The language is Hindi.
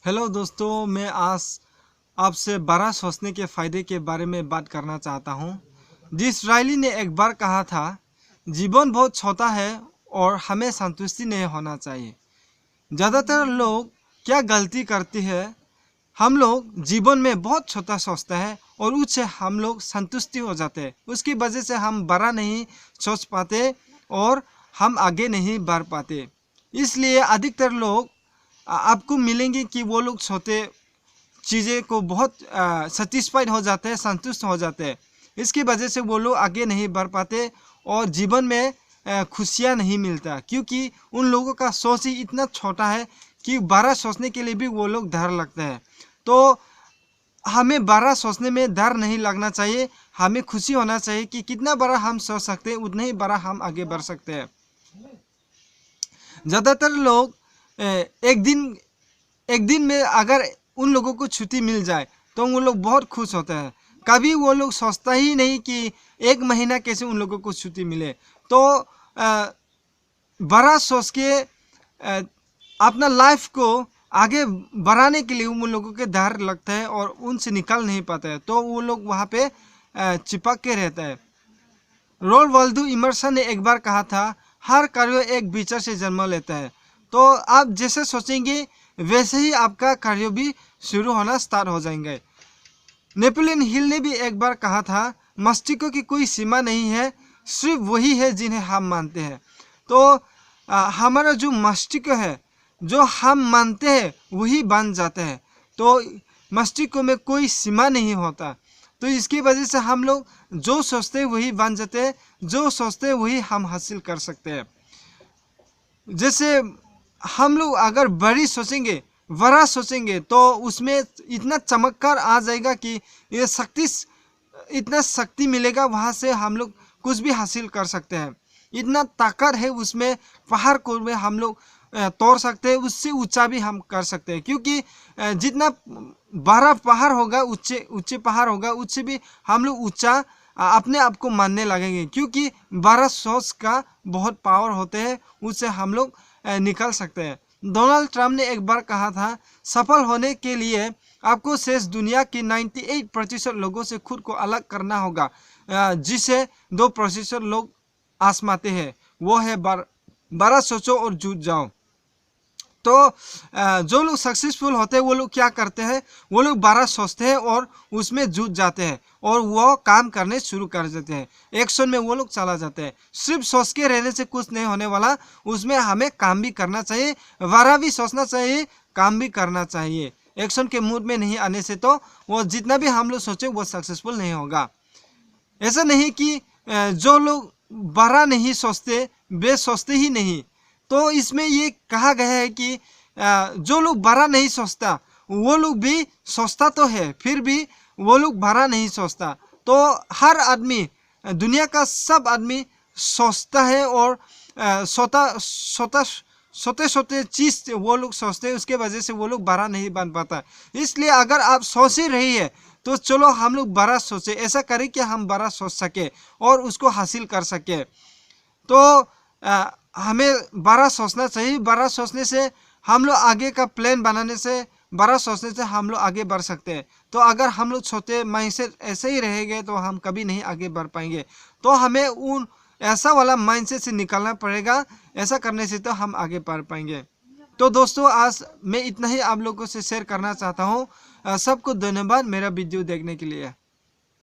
हेलो दोस्तों, मैं आज आपसे बड़ा सोचने के फ़ायदे के बारे में बात करना चाहता हूँ। डिसरायली ने एक बार कहा था, जीवन बहुत छोटा है और हमें संतुष्टि नहीं होना चाहिए। ज़्यादातर लोग क्या गलती करते हैं, हम लोग जीवन में बहुत छोटा सोचते हैं और उससे हम लोग संतुष्टि हो जाते हैं। उसकी वजह से हम बड़ा नहीं सोच पाते और हम आगे नहीं बढ़ पाते। इसलिए अधिकतर लोग आपको मिलेंगे कि वो लोग छोटे चीज़ें को बहुत सेटिस्फाइड हो जाते हैं, संतुष्ट हो जाते हैं। इसकी वजह से वो लोग आगे नहीं बढ़ पाते और जीवन में खुशियाँ नहीं मिलता, क्योंकि उन लोगों का सोच ही इतना छोटा है कि बड़ा सोचने के लिए भी वो लोग डर लगते हैं। तो हमें बड़ा सोचने में डर नहीं लगना चाहिए, हमें खुशी होना चाहिए कि कितना बड़ा हम सोच सकते हैं उतना ही बड़ा हम आगे बढ़ सकते हैं। ज़्यादातर लोग एक दिन में अगर उन लोगों को छुट्टी मिल जाए तो वो लोग बहुत खुश होते हैं। कभी वो लोग सोचता ही नहीं कि एक महीना कैसे उन लोगों को छुट्टी मिले। तो बड़ा सोच के अपना लाइफ को आगे बढ़ाने के लिए उन लोगों के डर लगता है और उनसे निकल नहीं पाता है, तो वो लोग वहाँ पे चिपक के रहता है। रोल वाल्डो इमर्सन ने एक बार कहा था, हर कार्य एक विचार से जन्म लेता है। तो आप जैसे सोचेंगे वैसे ही आपका कार्य भी शुरू होना स्टार्ट हो जाएंगे। नेपोलियन हिल ने भी एक बार कहा था, मस्तिष्क की कोई सीमा नहीं है, सिर्फ वही है जिन्हें हम मानते हैं। तो हमारा जो मस्तिष्क है, जो हम मानते हैं वही बन जाते हैं। तो मस्तिष्क में कोई सीमा नहीं होता। तो इसकी वजह से हम लोग जो सोचते हैं वही बन जाते हैं, जो सोचते हैं वही हम हासिल कर सकते हैं। जैसे हम लोग अगर बड़ा सोचेंगे तो उसमें इतना चमत्कार आ जाएगा कि ये इतना शक्ति मिलेगा, वहाँ से हम लोग कुछ भी हासिल कर सकते हैं। इतना ताकत है उसमें, पहाड़ को में हम लोग तोड़ सकते हैं, उससे ऊंचा भी हम कर सकते हैं। क्योंकि जितना बड़ा पहाड़ होगा, ऊंचे पहाड़ होगा, उससे भी हम लोग ऊंचा अपने आप को मानने लगेंगे, क्योंकि बड़ा सोच का बहुत पावर होते हैं, उससे हम लोग निकल सकते हैं। डोनाल्ड ट्रंप ने एक बार कहा था, सफल होने के लिए आपको शेष दुनिया के 98% लोगों से खुद को अलग करना होगा, जिसे 2% लोग आजमाते हैं। वो है बड़ा सोचो और जीत जाओ। तो जो लोग सक्सेसफुल होते हैं वो लोग क्या करते हैं, वो लोग बड़ा सोचते हैं और उसमें जुट जाते हैं और वो काम करने शुरू कर देते हैं, एक्शन में वो लोग चला जाते हैं। सिर्फ सोच के रहने से कुछ नहीं होने वाला, उसमें हमें काम भी करना चाहिए, बड़ा भी सोचना चाहिए, काम भी करना चाहिए। एक्शन के मूड में नहीं आने से तो वो जितना भी हम लोग सोचे वो सक्सेसफुल नहीं होगा। ऐसा नहीं कि जो लोग बड़ा नहीं सोचते वे सोचते ही नहीं। तो इसमें ये कहा गया है कि जो लोग बड़ा नहीं सोचता वो लोग भी सोचता तो है, फिर भी वो लोग बड़ा नहीं सोचता। तो हर आदमी, दुनिया का सब आदमी सोचता है और छोटे छोटे चीज वो लोग सोचते हैं, उसके वजह से वो लोग बड़ा नहीं बन पाता। इसलिए अगर आप सोच ही रही है तो चलो हम लोग बड़ा सोचे, ऐसा करें कि हम बड़ा सोच सके और उसको हासिल कर सके। तो हमें बड़ा सोचना चाहिए। बड़ा सोचने से हम लोग आगे का प्लान बनाने से, बड़ा सोचने से हम लोग आगे बढ़ सकते हैं। तो अगर हम लोग छोटे माइंडसेट ऐसे ही रहेंगे तो हम कभी नहीं आगे बढ़ पाएंगे। तो हमें उन ऐसा वाला माइंडसेट से निकलना पड़ेगा, ऐसा करने से तो हम आगे बढ़ पाएंगे। तो दोस्तों, आज मैं इतना ही आप लोगों से शेयर करना चाहता हूँ। सबको धन्यवाद मेरा वीडियो देखने के लिए।